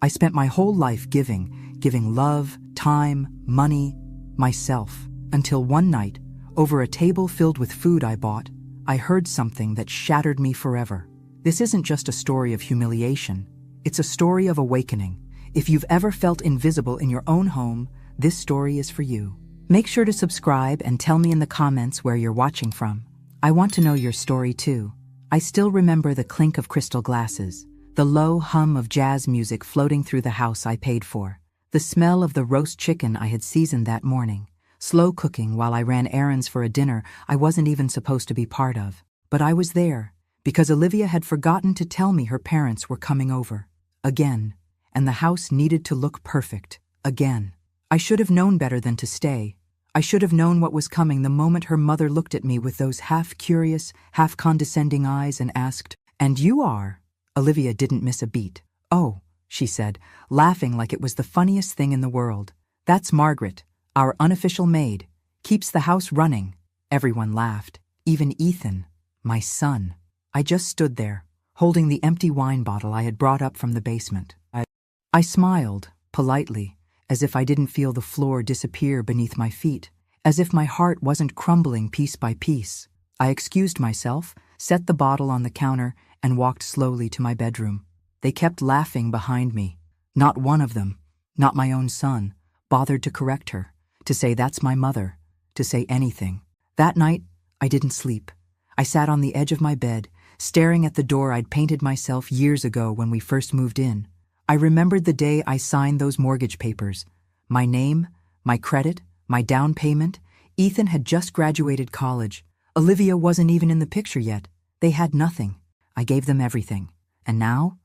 I spent my whole life giving love, time, money, myself, until one night, over a table filled with food I bought, I heard something that shattered me forever. This isn't just a story of humiliation, it's a story of awakening. If you've ever felt invisible in your own home, this story is for you. Make sure to subscribe and tell me in the comments where you're watching from. I want to know your story too. I still remember the clink of crystal glasses, the low hum of jazz music floating through the house I paid for, the smell of the roast chicken I had seasoned that morning, slow cooking while I ran errands for a dinner I wasn't even supposed to be part of. But I was there, because Olivia had forgotten to tell me her parents were coming over. Again. And the house needed to look perfect. Again. I should have known better than to stay. I should have known what was coming the moment her mother looked at me with those half-curious, half-condescending eyes and asked, "And you are?" Olivia didn't miss a beat. "Oh," she said, laughing like it was the funniest thing in the world. "That's Margaret, our unofficial maid. Keeps the house running." Everyone laughed. Even Ethan, my son. I just stood there, holding the empty wine bottle I had brought up from the basement. I smiled, politely, as if I didn't feel the floor disappear beneath my feet, as if my heart wasn't crumbling piece by piece. I excused myself, set the bottle on the counter, and walked slowly to my bedroom. They kept laughing behind me. Not one of them, not my own son, bothered to correct her, to say that's my mother, to say anything. That night, I didn't sleep. I sat on the edge of my bed, staring at the door I'd painted myself years ago when we first moved in. I remembered the day I signed those mortgage papers. My name, my credit, my down payment. Ethan had just graduated college. Olivia wasn't even in the picture yet. They had nothing. I gave them everything. And now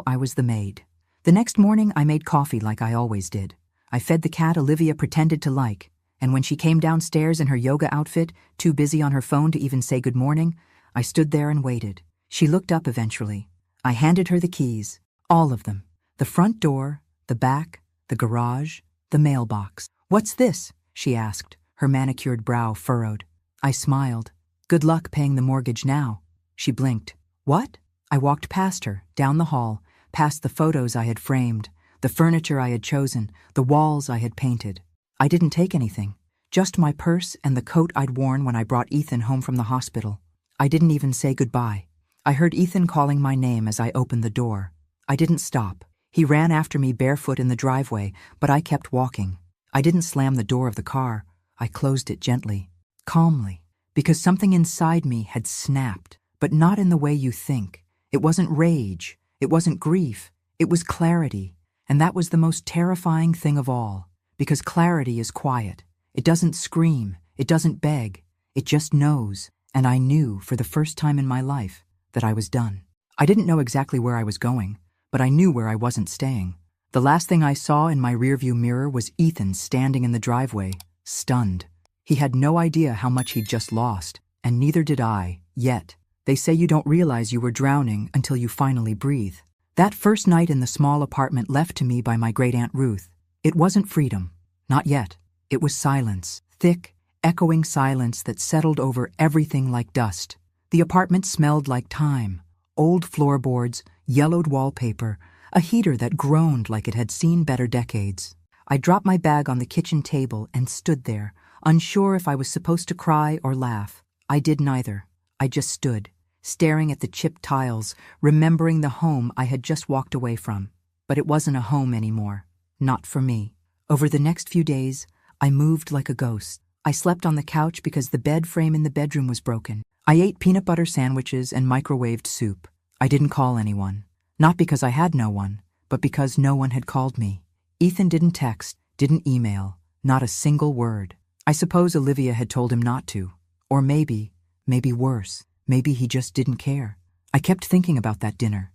I was the maid. The next morning I made coffee like I always did. I fed the cat Olivia pretended to like. And when she came downstairs in her yoga outfit, too busy on her phone to even say good morning, I stood there and waited. She looked up eventually. I handed her the keys, all of them. The front door, the back, the garage, the mailbox. "What's this?" she asked, her manicured brow furrowed. I smiled. "Good luck paying the mortgage now." She blinked. "What?" I walked past her, down the hall, past the photos I had framed, the furniture I had chosen, the walls I had painted. I didn't take anything, just my purse and the coat I'd worn when I brought Ethan home from the hospital. I didn't even say goodbye. I heard Ethan calling my name as I opened the door. I didn't stop. He ran after me barefoot in the driveway, but I kept walking. I didn't slam the door of the car. I closed it gently, calmly, because something inside me had snapped, but not in the way you think. It wasn't rage. It wasn't grief. It was clarity. And that was the most terrifying thing of all, because clarity is quiet. It doesn't scream. It doesn't beg. It just knows. And I knew, for the first time in my life, that I was done. I didn't know exactly where I was going, but I knew where I wasn't staying. The last thing I saw in my rearview mirror was Ethan standing in the driveway, stunned. He had no idea how much he'd just lost, and neither did I, yet. They say you don't realize you were drowning until you finally breathe. That first night in the small apartment left to me by my great-aunt Ruth, it wasn't freedom. Not yet. It was silence, thick, echoing silence that settled over everything like dust. The apartment smelled like time, old floorboards, yellowed wallpaper, a heater that groaned like it had seen better decades. I dropped my bag on the kitchen table and stood there, unsure if I was supposed to cry or laugh. I did neither. I just stood, staring at the chipped tiles, remembering the home I had just walked away from. But it wasn't a home anymore. Not for me. Over the next few days, I moved like a ghost. I slept on the couch because the bed frame in the bedroom was broken. I ate peanut butter sandwiches and microwaved soup. I didn't call anyone. Not because I had no one, but because no one had called me. Ethan didn't text, didn't email, not a single word. I suppose Olivia had told him not to. Or maybe worse, maybe he just didn't care. I kept thinking about that dinner,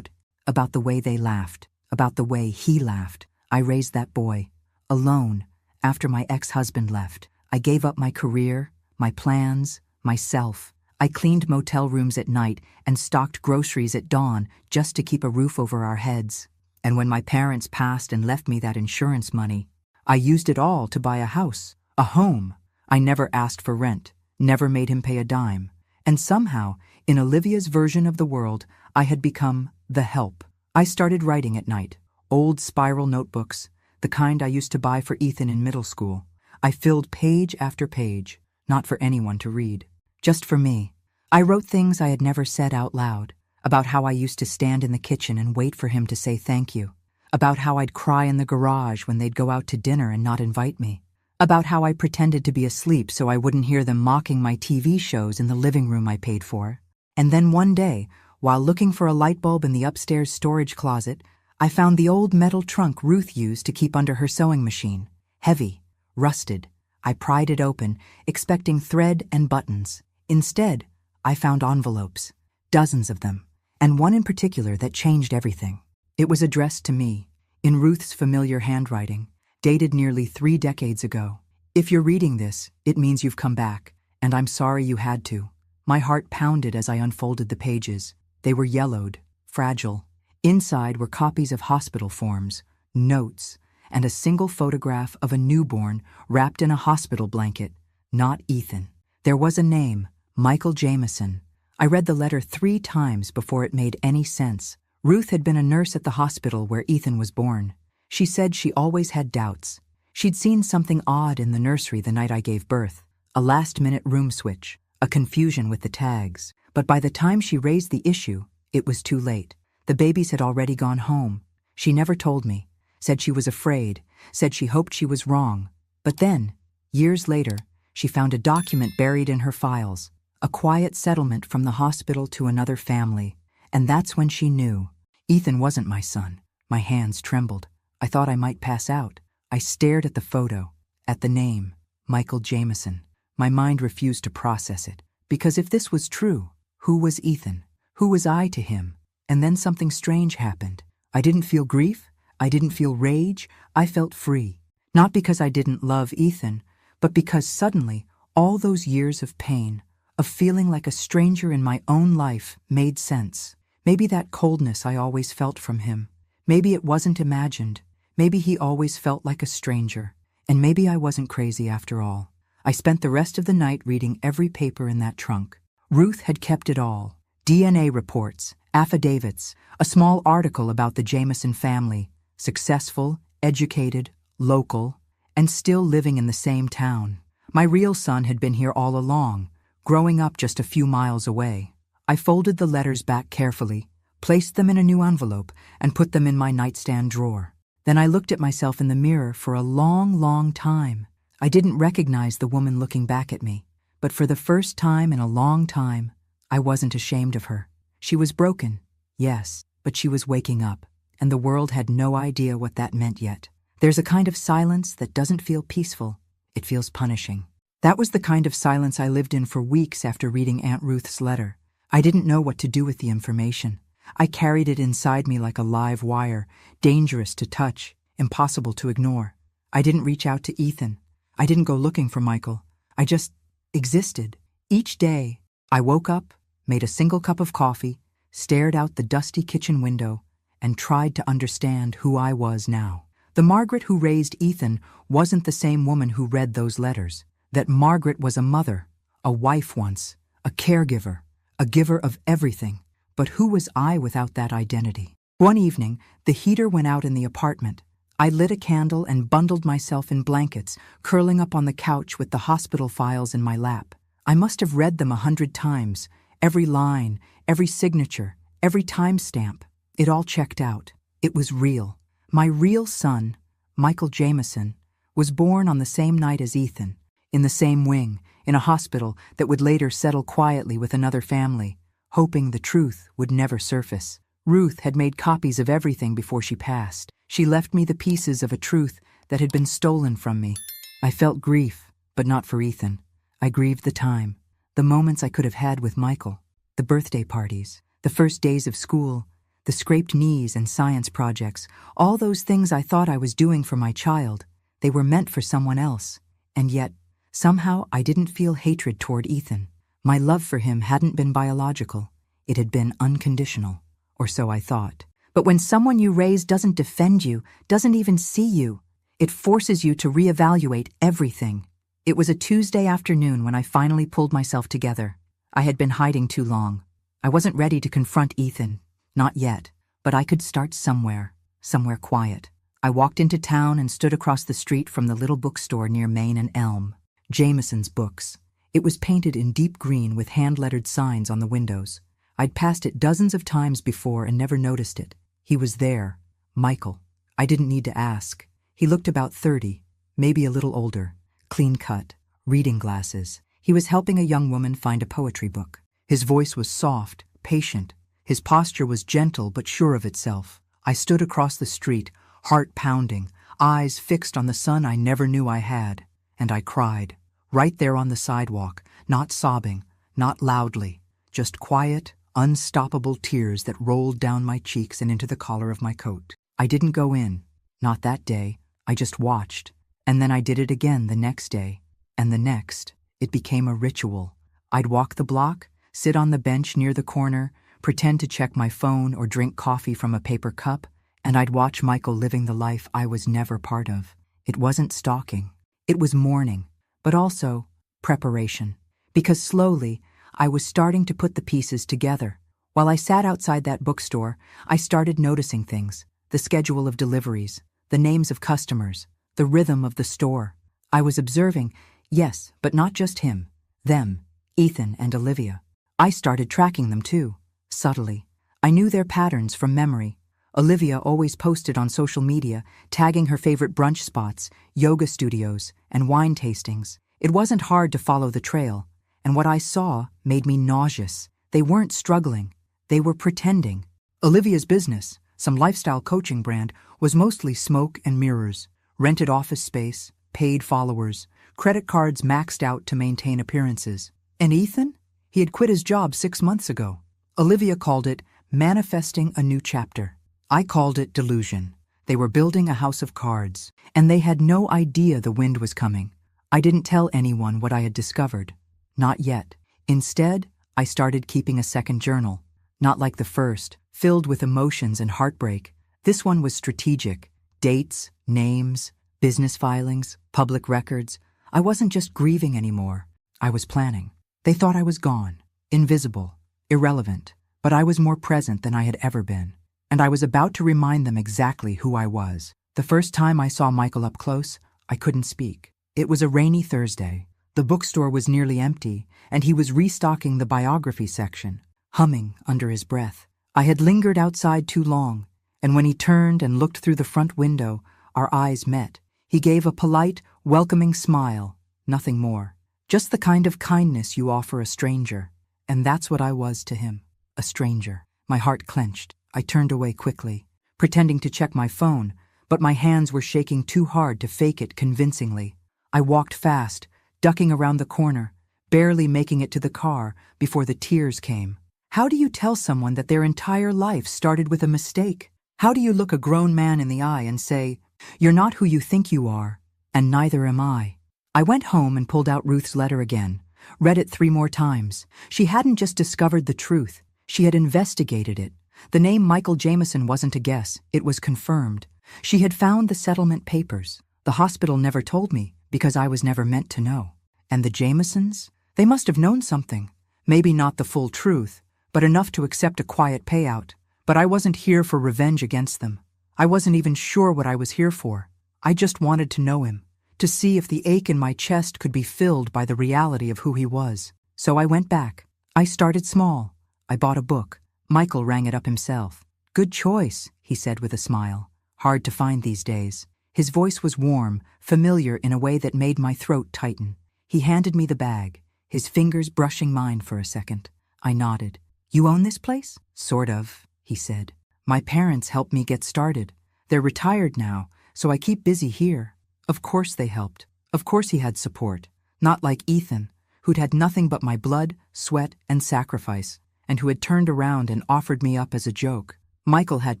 about the way they laughed, about the way he laughed. I raised that boy, alone, after my ex-husband left. I gave up my career, my plans, myself. I cleaned motel rooms at night and stocked groceries at dawn just to keep a roof over our heads. And when my parents passed and left me that insurance money, I used it all to buy a house, a home. I never asked for rent, never made him pay a dime. And somehow, in Olivia's version of the world, I had become the help. I started writing at night, Old spiral notebooks, the kind I used to buy for Ethan in middle school. I filled page after page, not for anyone to read, just for me. I wrote things I had never said out loud, about how I used to stand in the kitchen and wait for him to say thank you, about how I'd cry in the garage when they'd go out to dinner and not invite me, about how I pretended to be asleep so I wouldn't hear them mocking my TV shows in the living room I paid for. And then one day, while looking for a light bulb in the upstairs storage closet, I found the old metal trunk Ruth used to keep under her sewing machine. Heavy, rusted. I pried it open, expecting thread and buttons. Instead, I found envelopes, dozens of them, and one in particular that changed everything. It was addressed to me, in Ruth's familiar handwriting, dated nearly 3 decades ago. If you're reading this, it means you've come back, and I'm sorry you had to. My heart pounded as I unfolded the pages. They were yellowed, fragile. Inside were copies of hospital forms, notes, and a single photograph of a newborn wrapped in a hospital blanket, not Ethan. There was a name, Michael Jameson. I read the letter 3 times before it made any sense. Ruth had been a nurse at the hospital where Ethan was born. She said she always had doubts. She'd seen something odd in the nursery the night I gave birth, a last-minute room switch, a confusion with the tags. But by the time she raised the issue, it was too late. The babies had already gone home. She never told me, said she was afraid, said she hoped she was wrong. But then, years later, she found a document buried in her files, a quiet settlement from the hospital to another family. And that's when she knew. Ethan wasn't my son. My hands trembled. I thought I might pass out. I stared at the photo, at the name, Michael Jameson. My mind refused to process it. Because if this was true, who was Ethan? Who was I to him? And then something strange happened. I didn't feel grief. I didn't feel rage. I felt free. Not because I didn't love Ethan, but because suddenly all those years of pain, of feeling like a stranger in my own life, made sense. Maybe that coldness I always felt from him. Maybe it wasn't imagined. Maybe he always felt like a stranger. And maybe I wasn't crazy after all. I spent the rest of the night reading every paper in that trunk. Ruth had kept it all. DNA reports, affidavits, a small article about the Jameson family, successful, educated, local, and still living in the same town. My real son had been here all along, growing up just a few miles away. I folded the letters back carefully, placed them in a new envelope, and put them in my nightstand drawer. Then I looked at myself in the mirror for a long, long time. I didn't recognize the woman looking back at me, but for the first time in a long time, I wasn't ashamed of her. She was broken, yes, but she was waking up, and the world had no idea what that meant yet. There's a kind of silence that doesn't feel peaceful. It feels punishing. That was the kind of silence I lived in for weeks after reading Aunt Ruth's letter. I didn't know what to do with the information. I carried it inside me like a live wire, dangerous to touch, impossible to ignore. I didn't reach out to Ethan. I didn't go looking for Michael. I just existed. Each day, I woke up, made a single cup of coffee, stared out the dusty kitchen window, and tried to understand who I was now. The Margaret who raised Ethan wasn't the same woman who read those letters. That Margaret was a mother, a wife once, a caregiver, a giver of everything. But who was I without that identity? One evening, the heater went out in the apartment. I lit a candle and bundled myself in blankets, curling up on the couch with the hospital files in my lap. I must have read them 100 times, every line, every signature, every timestamp. It all checked out. It was real. My real son, Michael Jameson, was born on the same night as Ethan, in the same wing, in a hospital that would later settle quietly with another family, hoping the truth would never surface. Ruth had made copies of everything before she passed. She left me the pieces of a truth that had been stolen from me. I felt grief, but not for Ethan. I grieved the time, the moments I could have had with Michael, the birthday parties, the first days of school, the scraped knees and science projects, all those things I thought I was doing for my child. They were meant for someone else, and yet, somehow I didn't feel hatred toward Ethan. My love for him hadn't been biological. It had been unconditional, or so I thought. But when someone you raise doesn't defend you, doesn't even see you, it forces you to reevaluate everything. It was a Tuesday afternoon when I finally pulled myself together. I had been hiding too long. I wasn't ready to confront Ethan. Not yet, but I could start somewhere. somewhere quiet. I walked into town and stood across the street from the little bookstore near Main and Elm. Jameson's Books. It was painted in deep green with hand-lettered signs on the windows. I'd passed it dozens of times before and never noticed it. He was there. Michael. I didn't need to ask. He looked about 30, maybe a little older, clean-cut, reading glasses. He was helping a young woman find a poetry book. His voice was soft, patient. His posture was gentle but sure of itself. I stood across the street, heart pounding, eyes fixed on the son I never knew I had, and I cried, right there on the sidewalk, not sobbing, not loudly, just quiet, unstoppable tears that rolled down my cheeks and into the collar of my coat. I didn't go in, not that day. I just watched, and then I did it again the next day, and the next. It became a ritual. I'd walk the block, sit on the bench near the corner, pretend to check my phone or drink coffee from a paper cup, and I'd watch Michael living the life I was never part of. It wasn't stalking. It was mourning, but also preparation. Because slowly, I was starting to put the pieces together. While I sat outside that bookstore, I started noticing things. The schedule of deliveries, the names of customers, the rhythm of the store. I was observing, yes, but not just him. Them, Ethan and Olivia. I started tracking them too, subtly. I knew their patterns from memory. Olivia always posted on social media, tagging her favorite brunch spots, yoga studios, and wine tastings. It wasn't hard to follow the trail, and what I saw made me nauseous. They weren't struggling. They were pretending. Olivia's business, some lifestyle coaching brand, was mostly smoke and mirrors, rented office space, paid followers, credit cards maxed out to maintain appearances. And Ethan? He had quit his job 6 months ago. Olivia called it manifesting a new chapter. I called it delusion. They were building a house of cards, and they had no idea the wind was coming. I didn't tell anyone what I had discovered. Not yet. Instead, I started keeping a second journal. Not like the first, filled with emotions and heartbreak. This one was strategic. Dates, names, business filings, public records. I wasn't just grieving anymore. I was planning. They thought I was gone, invisible, irrelevant, but I was more present than I had ever been. And I was about to remind them exactly who I was. The first time I saw Michael up close, I couldn't speak. It was a rainy Thursday. The bookstore was nearly empty, and he was restocking the biography section, humming under his breath. I had lingered outside too long, and when he turned and looked through the front window, our eyes met. He gave a polite, welcoming smile, nothing more. Just the kind of kindness you offer a stranger. And that's what I was to him, a stranger. My heart clenched. I turned away quickly, pretending to check my phone, but my hands were shaking too hard to fake it convincingly. I walked fast, ducking around the corner, barely making it to the car before the tears came. How do you tell someone that their entire life started with a mistake? How do you look a grown man in the eye and say, "You're not who you think you are, and neither am I"? I went home and pulled out Ruth's letter again, read it 3 more times. She hadn't just discovered the truth, she had investigated it. The name Michael Jameson wasn't a guess, it was confirmed. She had found the settlement papers. The hospital never told me, because I was never meant to know. And the Jamesons? They must have known something. Maybe not the full truth, but enough to accept a quiet payout. But I wasn't here for revenge against them. I wasn't even sure what I was here for. I just wanted to know him, to see if the ache in my chest could be filled by the reality of who he was. So I went back. I started small. I bought a book. Michael rang it up himself. "Good choice," he said with a smile. Hard to find these days. His voice was warm, familiar in a way that made my throat tighten. He handed me the bag, his fingers brushing mine for a second. I nodded. "You own this place?" "Sort of," he said. "My parents helped me get started. They're retired now, so I keep busy here." Of course they helped. Of course he had support. Not like Ethan, who'd had nothing but my blood, sweat, and sacrifice, and who had turned around and offered me up as a joke. Michael had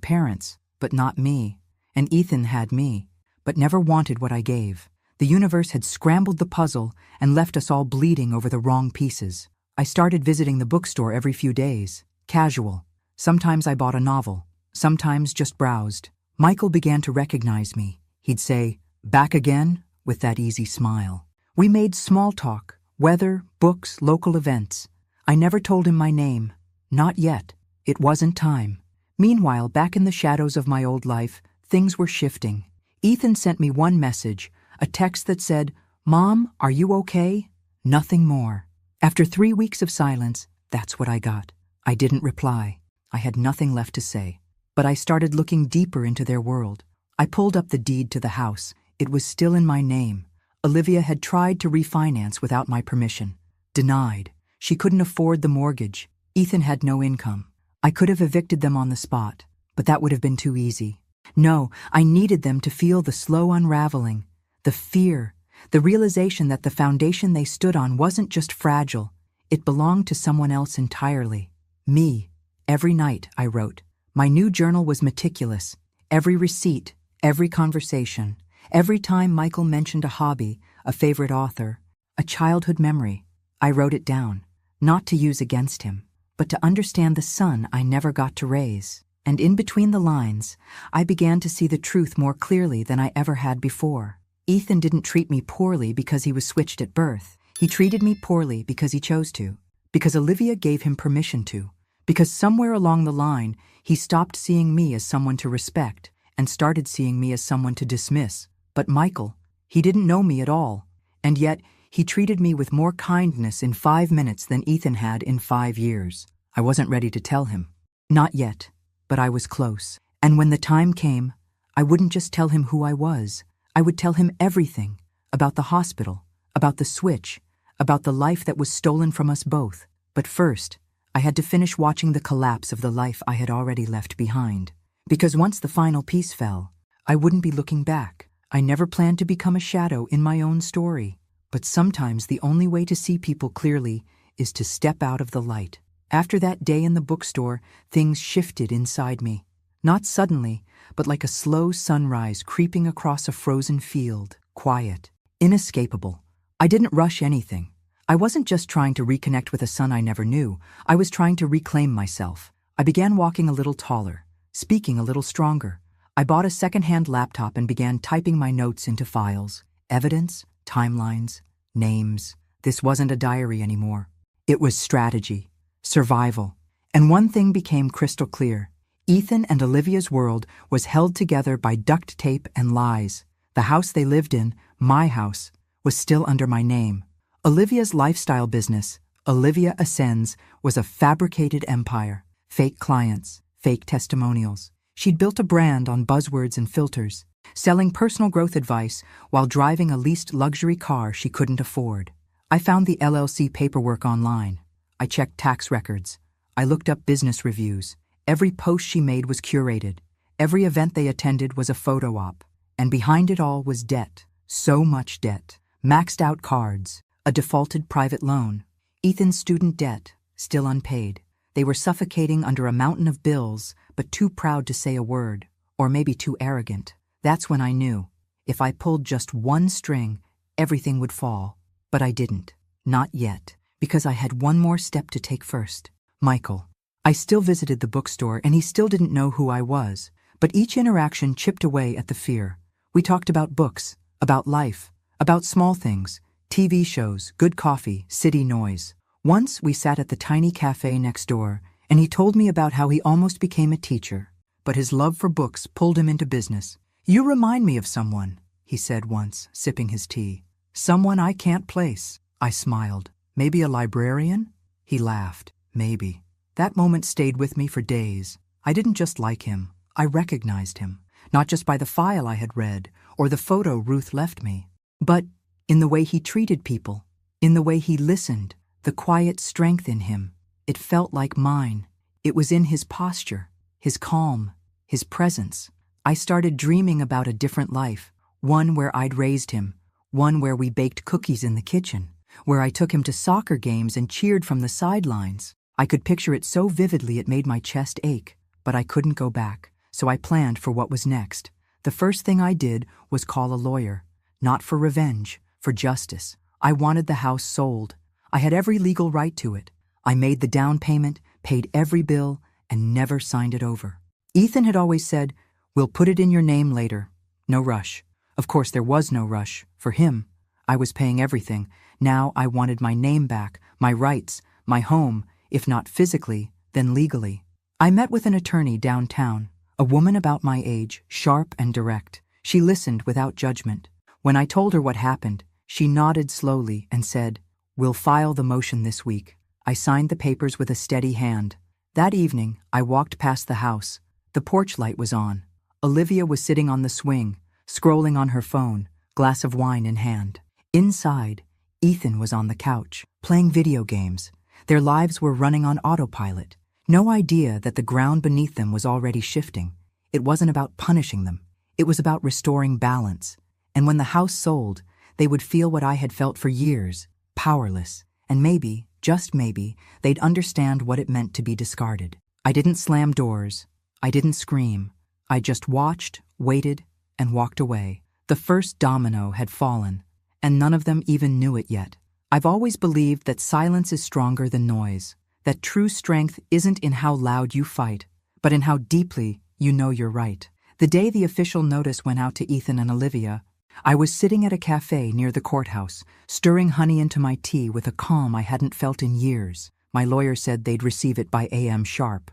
parents, but not me. And Ethan had me, but never wanted what I gave. The universe had scrambled the puzzle and left us all bleeding over the wrong pieces. I started visiting the bookstore every few days, casual. Sometimes I bought a novel, sometimes just browsed. Michael began to recognize me. He'd say, "Back again?" with that easy smile. We made small talk, weather, books, local events. I never told him my name. Not yet. It wasn't time. Meanwhile, back in the shadows of my old life, things were shifting. Ethan sent me one message, a text that said, "Mom, are you okay?" Nothing more. After 3 weeks of silence, that's what I got. I didn't reply. I had nothing left to say. But I started looking deeper into their world. I pulled up the deed to the house. It was still in my name. Olivia had tried to refinance without my permission. Denied. She couldn't afford the mortgage. Ethan had no income. I could have evicted them on the spot, but that would have been too easy. No, I needed them to feel the slow unraveling, the fear, the realization that the foundation they stood on wasn't just fragile, it belonged to someone else entirely. Me. Every night, I wrote. My new journal was meticulous. Every receipt, every conversation, every time Michael mentioned a hobby, a favorite author, a childhood memory, I wrote it down, not to use against him, but to understand the son I never got to raise. And in between the lines, I began to see the truth more clearly than I ever had before. Ethan didn't treat me poorly because he was switched at birth. He treated me poorly because he chose to, because Olivia gave him permission to, because somewhere along the line, he stopped seeing me as someone to respect and started seeing me as someone to dismiss. But Michael, he didn't know me at all, and yet he treated me with more kindness in 5 minutes than Ethan had in 5 years. I wasn't ready to tell him. Not yet, but I was close. And when the time came, I wouldn't just tell him who I was. I would tell him everything, about the hospital, about the switch, about the life that was stolen from us both. But first, I had to finish watching the collapse of the life I had already left behind. Because once the final piece fell, I wouldn't be looking back. I never planned to become a shadow in my own story. But sometimes the only way to see people clearly is to step out of the light. After that day in the bookstore, things shifted inside me. Not suddenly, but like a slow sunrise creeping across a frozen field. Quiet, inescapable. I didn't rush anything. I wasn't just trying to reconnect with a son I never knew. I was trying to reclaim myself. I began walking a little taller, speaking a little stronger. I bought a second-hand laptop and began typing my notes into files. Evidence, timelines, names. This wasn't a diary anymore. It was strategy, survival. And one thing became crystal clear. Ethan and Olivia's world was held together by duct tape and lies. The house they lived in, my house, was still under my name. Olivia's lifestyle business, Olivia Ascends, was a fabricated empire. Fake clients, fake testimonials. She'd built a brand on buzzwords and filters, selling personal growth advice while driving a leased luxury car she couldn't afford. I found the LLC paperwork online. I checked tax records. I looked up business reviews. Every post she made was curated. Every event they attended was a photo op. And behind it all was debt. So much debt. Maxed out cards. A defaulted private loan. Ethan's student debt, still unpaid. They were suffocating under a mountain of bills, but too proud to say a word, or maybe too arrogant. That's when I knew. If I pulled just one string, everything would fall. But I didn't. Not yet, because I had one more step to take first. Michael. I still visited the bookstore, and he still didn't know who I was. But each interaction chipped away at the fear. We talked about books, about life, about small things, TV shows, good coffee, city noise. Once we sat at the tiny cafe next door, and he told me about how he almost became a teacher, but his love for books pulled him into business. "You remind me of someone," he said once, sipping his tea. "Someone I can't place." I smiled. "Maybe a librarian?" He laughed. "Maybe." That moment stayed with me for days. I didn't just like him. I recognized him, not just by the file I had read or the photo Ruth left me, but in the way he treated people, in the way he listened, the quiet strength in him. It felt like mine. It was in his posture, his calm, his presence. I started dreaming about a different life, one where I'd raised him, one where we baked cookies in the kitchen, where I took him to soccer games and cheered from the sidelines. I could picture it so vividly it made my chest ache, but I couldn't go back, so I planned for what was next. The first thing I did was call a lawyer, not for revenge, for justice. I wanted the house sold. I had every legal right to it. I made the down payment, paid every bill, and never signed it over. Ethan had always said, "We'll put it in your name later. No rush." Of course, there was no rush. For him, I was paying everything. Now I wanted my name back, my rights, my home, if not physically, then legally. I met with an attorney downtown. A woman about my age, sharp and direct. She listened without judgment. When I told her what happened, she nodded slowly and said, "We'll file the motion this week." I signed the papers with a steady hand. That evening, I walked past the house. The porch light was on. Olivia was sitting on the swing, scrolling on her phone, glass of wine in hand. Inside, Ethan was on the couch, playing video games. Their lives were running on autopilot. No idea that the ground beneath them was already shifting. It wasn't about punishing them. It was about restoring balance. And when the house sold, they would feel what I had felt for years, powerless. And maybe, just maybe, they'd understand what it meant to be discarded. I didn't slam doors. I didn't scream. I just watched, waited, and walked away. The first domino had fallen, and none of them even knew it yet. I've always believed that silence is stronger than noise, that true strength isn't in how loud you fight, but in how deeply you know you're right. The day the official notice went out to Ethan and Olivia, I was sitting at a cafe near the courthouse, stirring honey into my tea with a calm I hadn't felt in years. My lawyer said they'd receive it by AM sharp.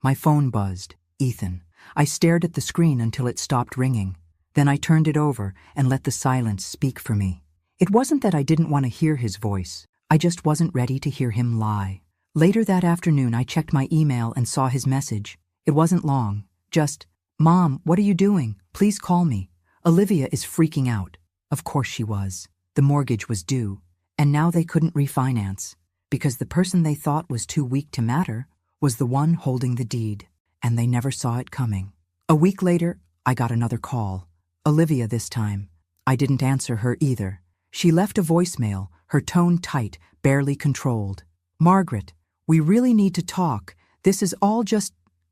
My phone buzzed. Ethan. I stared at the screen until it stopped ringing. Then I turned it over and let the silence speak for me. It wasn't that I didn't want to hear his voice. I just wasn't ready to hear him lie. Later that afternoon, I checked my email and saw his message. It wasn't long. Just, "Mom, what are you doing? Please call me. Olivia is freaking out." Of course she was. The mortgage was due, and now they couldn't refinance, because the person they thought was too weak to matter was the one holding the deed, and they never saw it coming. A week later, I got another call. Olivia this time. I didn't answer her either. She left a voicemail, her tone tight, barely controlled. "Margaret, we really need to talk. This is all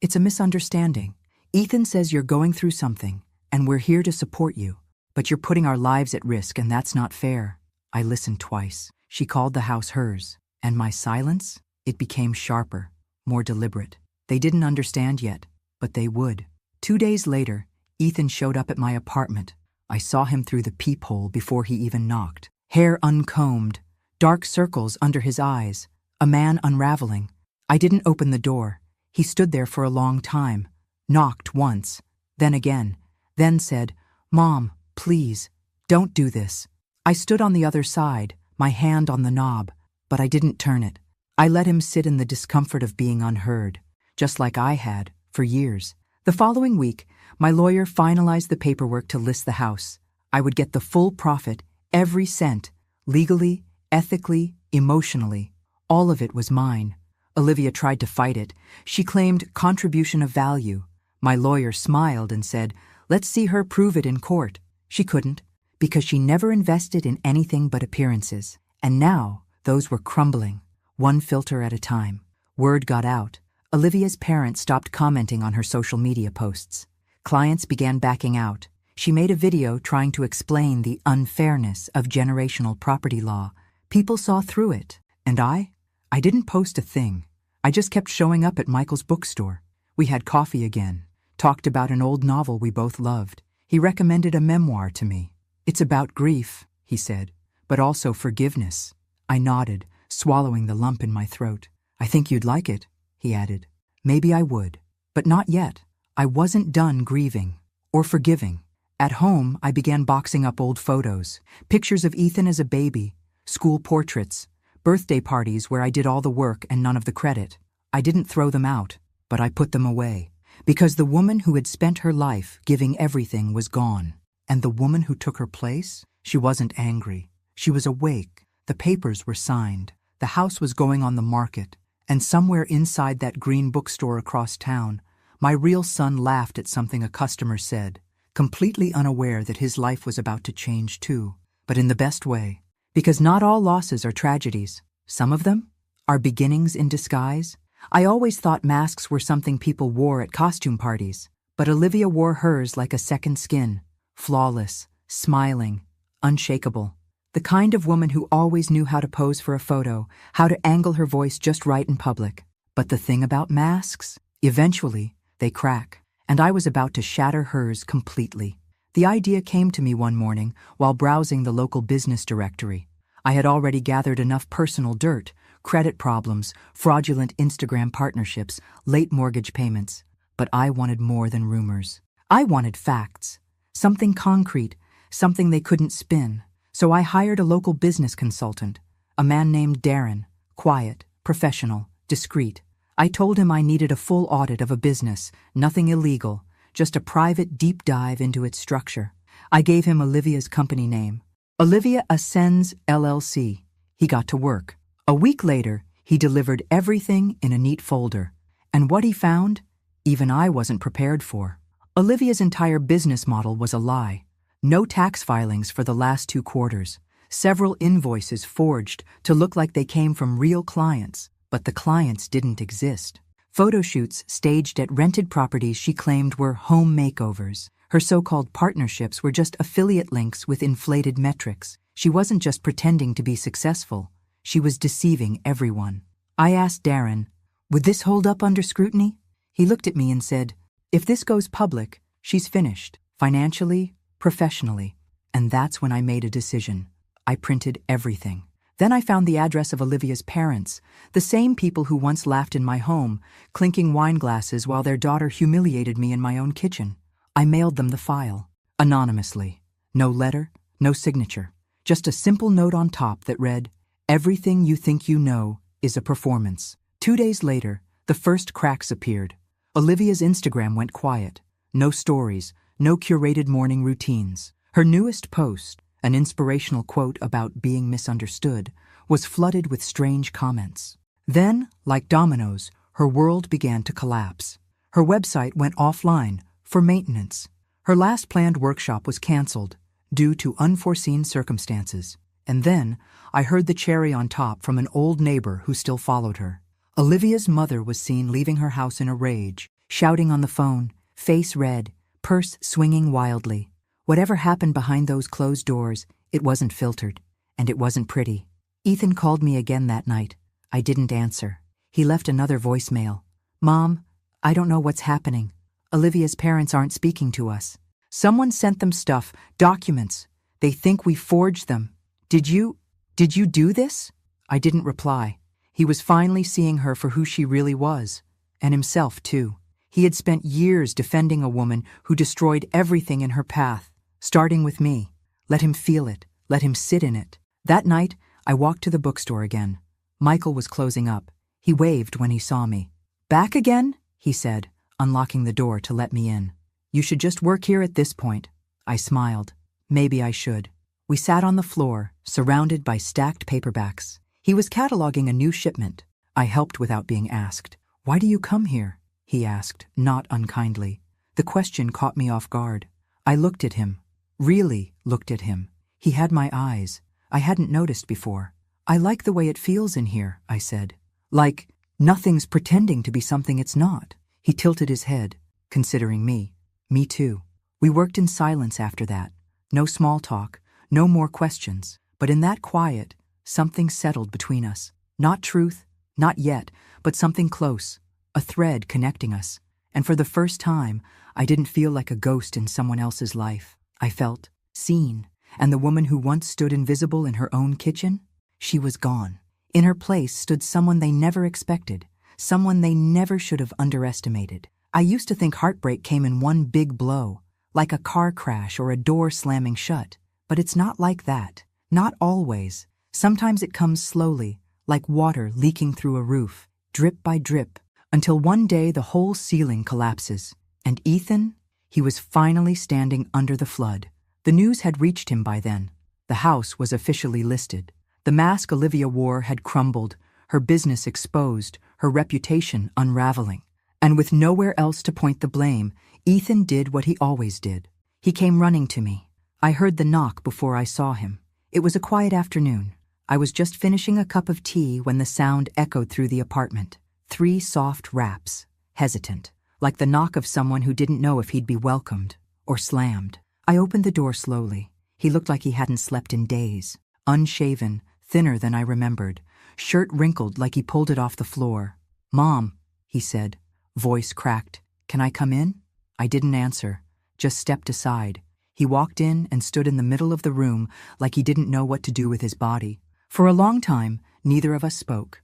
it's a misunderstanding. Ethan says you're going through something, and we're here to support you. But you're putting our lives at risk, and that's not fair." I listened twice. She called the house hers, and my silence? It became sharper, more deliberate. They didn't understand yet, but they would. 2 days later, Ethan showed up at my apartment. I saw him through the peephole before he even knocked. Hair uncombed, dark circles under his eyes, a man unraveling. I didn't open the door. He stood there for a long time, knocked once, then again, then said, "Mom, please, don't do this." I stood on the other side, my hand on the knob, but I didn't turn it. I let him sit in the discomfort of being unheard, just like I had for years. The following week, my lawyer finalized the paperwork to list the house. I would get the full profit, every cent, legally, ethically, emotionally. All of it was mine. Olivia tried to fight it. She claimed contribution of value. My lawyer smiled and said, "Let's see her prove it in court." She couldn't, because she never invested in anything but appearances. And now, those were crumbling, one filter at a time. Word got out. Olivia's parents stopped commenting on her social media posts. Clients began backing out. She made a video trying to explain the unfairness of generational property law. People saw through it. And I didn't post a thing. I just kept showing up at Michael's bookstore. We had coffee again, talked about an old novel we both loved. He recommended a memoir to me. "It's about grief," he said, "but also forgiveness." I nodded, swallowing the lump in my throat. "I think you'd like it," he added. Maybe I would, but not yet. I wasn't done grieving or forgiving. At home, I began boxing up old photos, pictures of Ethan as a baby, school portraits, birthday parties where I did all the work and none of the credit. I didn't throw them out, but I put them away, because the woman who had spent her life giving everything was gone. And the woman who took her place, she wasn't angry. She was awake. The papers were signed. The house was going on the market. And somewhere inside that green bookstore across town, my real son laughed at something a customer said, completely unaware that his life was about to change too, but in the best way. Because not all losses are tragedies. Some of them are beginnings in disguise. I always thought masks were something people wore at costume parties, but Olivia wore hers like a second skin, flawless, smiling, unshakable. The kind of woman who always knew how to pose for a photo, how to angle her voice just right in public. But the thing about masks, eventually, they crack, and I was about to shatter hers completely. The idea came to me one morning while browsing the local business directory. I had already gathered enough personal dirt, credit problems, fraudulent Instagram partnerships, late mortgage payments. But I wanted more than rumors. I wanted facts. Something concrete, something they couldn't spin. So I hired a local business consultant, a man named Darren, quiet, professional, discreet. I told him I needed a full audit of a business, nothing illegal, just a private deep dive into its structure. I gave him Olivia's company name, Olivia Ascends LLC. He got to work. A week later, he delivered everything in a neat folder. And what he found, even I wasn't prepared for. Olivia's entire business model was a lie. No tax filings for the last 2 quarters. Several invoices forged to look like they came from real clients, but the clients didn't exist. Photo shoots staged at rented properties she claimed were home makeovers. Her so-called partnerships were just affiliate links with inflated metrics. She wasn't just pretending to be successful. She was deceiving everyone. I asked Darren, would this hold up under scrutiny? He looked at me and said, if this goes public, she's finished, financially, professionally. And that's when I made a decision. I printed everything. Then I found the address of Olivia's parents, the same people who once laughed in my home, clinking wine glasses while their daughter humiliated me in my own kitchen. I mailed them the file, anonymously. No letter, no signature. Just a simple note on top that read, everything you think you know is a performance. 2 days later, the first cracks appeared. Olivia's Instagram went quiet. No stories, no curated morning routines. Her newest post, an inspirational quote about being misunderstood, was flooded with strange comments. Then, like dominoes, her world began to collapse. Her website went offline for maintenance. Her last planned workshop was canceled due to unforeseen circumstances. And then, I heard the cherry on top from an old neighbor who still followed her. Olivia's mother was seen leaving her house in a rage, shouting on the phone, face red, purse swinging wildly. Whatever happened behind those closed doors, it wasn't filtered, and it wasn't pretty. Ethan called me again that night. I didn't answer. He left another voicemail. Mom, I don't know what's happening. Olivia's parents aren't speaking to us. Someone sent them stuff, documents. They think we forged them. Did you do this? I didn't reply. He was finally seeing her for who she really was, and himself too. He had spent years defending a woman who destroyed everything in her path, starting with me. Let him feel it. Let him sit in it. That night, I walked to the bookstore again. Michael was closing up. He waved when he saw me. Back again? He said, unlocking the door to let me in. You should just work here at this point. I smiled. Maybe I should. We sat on the floor, surrounded by stacked paperbacks. He was cataloging a new shipment. I helped without being asked. Why do you come here? He asked, not unkindly. The question caught me off guard. I looked at him. Really looked at him. He had my eyes. I hadn't noticed before. I like the way it feels in here, I said. Like, nothing's pretending to be something it's not. He tilted his head, considering me. Me too. We worked in silence after that. No small talk, no more questions. But in that quiet, something settled between us. Not truth, not yet, but something close. A thread connecting us. And for the first time, I didn't feel like a ghost in someone else's life. I felt seen. And the woman who once stood invisible in her own kitchen? She was gone. In her place stood someone they never expected. Someone they never should have underestimated. I used to think heartbreak came in one big blow, like a car crash or a door slamming shut. But it's not like that. Not always. Sometimes it comes slowly, like water leaking through a roof, drip by drip, until one day the whole ceiling collapses. And Ethan? He was finally standing under the flood. The news had reached him by then. The house was officially listed. The mask Olivia wore had crumbled, her business exposed, her reputation unraveling. And with nowhere else to point the blame, Ethan did what he always did. He came running to me. I heard the knock before I saw him. It was a quiet afternoon. I was just finishing a cup of tea when the sound echoed through the apartment. 3 soft raps, hesitant, like the knock of someone who didn't know if he'd be welcomed or slammed. I opened the door slowly. He looked like he hadn't slept in days. Unshaven, thinner than I remembered, shirt wrinkled like he pulled it off the floor. Mom, he said, voice cracked. Can I come in? I didn't answer, just stepped aside. He walked in and stood in the middle of the room like he didn't know what to do with his body. For a long time, neither of us spoke.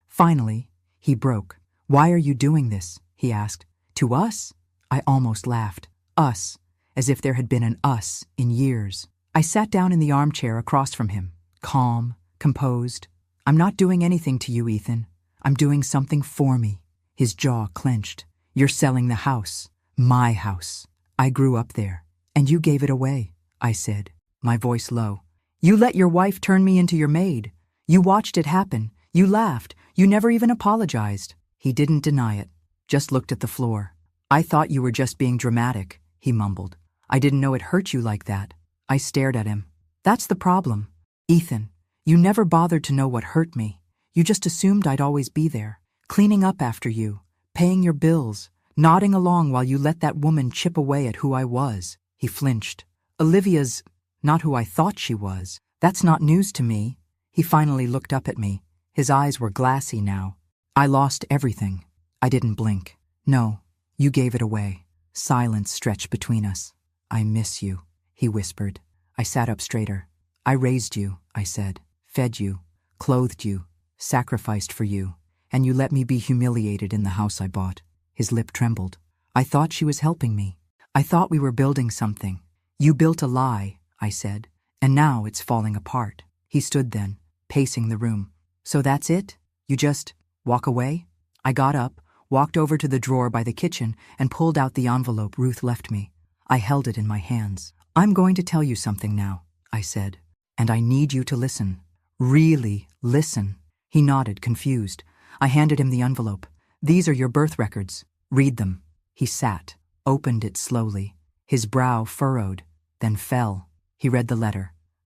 Finally, he broke. Why are you doing this? He asked. To us? I almost laughed. Us, as if there had been an us in years. I sat down in the armchair across from him, calm, composed. I'm not doing anything to you, Ethan. I'm doing something for me. His jaw clenched. You're selling the house. My house. I grew up there. And you gave it away, I said, my voice low. You let your wife turn me into your maid. You watched it happen. You laughed. You never even apologized. He didn't deny it, just looked at the floor. I thought you were just being dramatic, he mumbled. I didn't know it hurt you like that. I stared at him. That's the problem. Ethan, you never bothered to know what hurt me. You just assumed I'd always be there, cleaning up after you, paying your bills, nodding along while you let that woman chip away at who I was. He flinched. Olivia's not who I thought she was. That's not news to me. He finally looked up at me. His eyes were glassy now. I lost everything. I didn't blink. No, you gave it away. Silence stretched between us. I miss you, he whispered. I sat up straighter. I raised you, I said, fed you, clothed you, sacrificed for you, and you let me be humiliated in the house I bought. His lip trembled. I thought she was helping me. I thought we were building something. You built a lie, I said, and now it's falling apart. He stood then, pacing the room. So that's it? You just walk away? I got up, walked over to the drawer by the kitchen, and pulled out the envelope Ruth left me. I held it in my hands. I'm going to tell you something now, I said, and I need you to listen. Really listen. He nodded, confused. I handed him the envelope. These are your birth records. Read them. He sat, opened it slowly. His brow furrowed, then fell. He read the letter.